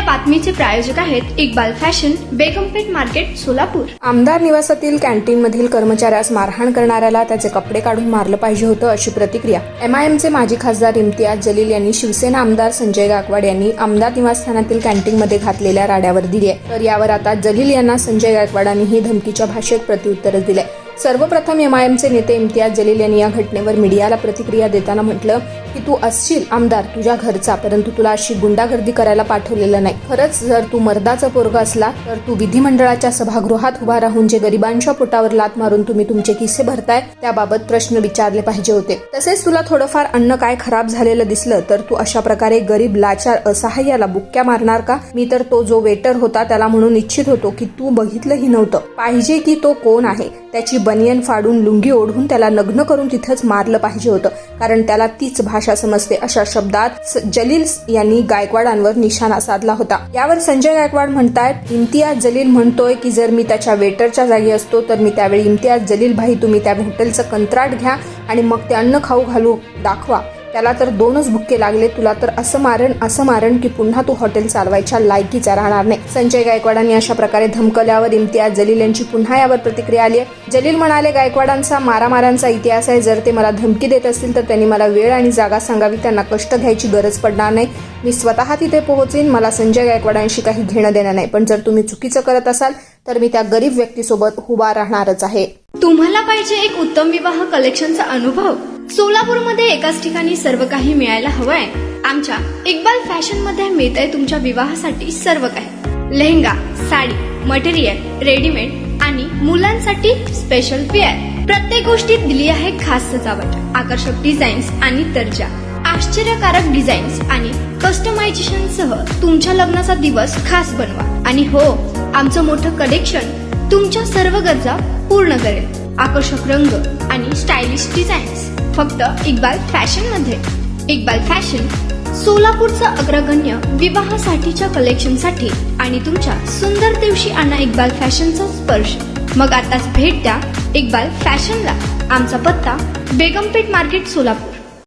बातमीचे प्रायोजक आहेत Iqbal fashion, बेगमपेठ market, Solapur. आमदार निवासातील कॅन्टीनमधील कर्मचाऱ्यास मारहाण करणाऱ्याला त्याचे कपडे काढून मारलं पाहिजे होतं, अशी प्रतिक्रिया MIMचे माजी खासदार इम्तियाज जलील यांनी शिवसेना आमदार संजय गायकवाड यांनी आमदार निवासस्थानातील कॅन्टीनमध्ये घातलेल्या राड्यावर दिली आहे। तर यावर आता जलील यांना संजय गायकवाडांनीही धमकीच्या भाषेत प्रत्युत्तर दिले। सर्वप्रथम MIMचे नेते इम्तियाज जलील यांनी या घटनेवर मीडियाला प्रतिक्रिया देताना म्हटलं की तू असशील आमदार तुझ्या घरचा, परंतु तुला अशी गुंडागर्दी करायला पाठवलेलं नाही। खरंच जर तू मर्दाचा पोरगा असला तर तू विधिमंडळाच्या सभागृहात उभा राहून जे गरिबांच्या पोटावर लात मारून तुम्ही तुमचे किस्से भरताय त्याबाबत प्रश्न विचारले पाहिजे होते। तसेच तुला थोडंफार अन्न काय खराब झालेलं दिसलं तर तू अशा प्रकारे गरीब लाचार असहाय्याला बुक्क्या मारणार का? मी तर तो जो वेटर होता त्याला म्हणून इच्छित होतो की तू बघितलंही नव्हतं पाहिजे की तो कोण आहे, त्याची बनियन फाडून लुंगी ओढून त्याला नग्न करून तिथंच मारलं पाहिजे होतं, कारण त्याला तीच भाषा समजते, अशा शब्दात जलील यांनी गायकवाडांवर निशाणा साधला होता। यावर संजय गायकवाड म्हणतायत, इम्तियाज जलील म्हणतोय की जर मी त्याच्या वेटरच्या जागी असतो तर मी त्यावेळी इम्तियाज जलील भाई तुम्ही त्या हॉटेलचं कंत्राट घ्या आणि मग ते अन्न खाऊ घालू दाखवा, त्याला तर 2च बुक्के लागले, तुला तर असं मारण की पुन्हा तू हॉटेल चालवायच्या लायकीचा राहणार नाही। संजय गायकवाडांनी अशा प्रकारे धमकल्यावर इम्तियाज जलील यांची पुन्हा यावर प्रतिक्रिया आली आहे। जलील म्हणाले, गायकवाडांचा मारामारांचा इतिहास आहे, जर ते मला धमकी देत असतील तर त्यांनी मला वेळ आणि जागा सांगावी, त्यांना कष्ट घ्यायची गरज पडणार नाही, मी स्वतः तिथे पोहोचेन, मला संजय गायकवाडांशी काही घेणं देणं नाही, पण जर तुम्ही चुकीचं करत असाल तर मी त्या गरीब व्यक्तीसोबत उभा राहणारच आहे। तुम्हाला पाहिजे एक उत्तम विवाह कलेक्शनचा अनुभव? सोलापूरमध्ये एकाच ठिकाणी सर्व काही मिळायला हवंय? आमच्या इक्बाल फॅशन मध्ये मिळतंय तुमच्या विवाहासाठी सर्व काही। लेहंगा, साडी, मटेरियल, रेडीमेड आणि मुलांसाठी स्पेशल वेअर, प्रत्येक गोष्टीत दिली आहे खास सजावट, आकर्षक डिझाईन्स आणि दर्जा, आश्चर्यकारक डिझाईन्स आणि कस्टमायझेशन सह तुमच्या लग्नाचा दिवस खास बनवा। आणि हो, आमचं मोठं कलेक्शन तुमच्या सर्व गरजा पूर्ण करेल। आकर्षक रंग आणि स्टायलिश डिझाईन्स फक्त इक्बाल फॅशन मध्ये। इक्बाल फॅशन सोलापूरचा अग्रगण्य विवाहासाठीच्या कलेक्शनसाठी आणि तुमच्या सुंदर दिवशी आणा इक्बाल फॅशनचा स्पर्श। मग आताच भेट द्या इक्बाल फॅशनला। आमचा पत्ता बेगमपेठ मार्केट, सोलापूर।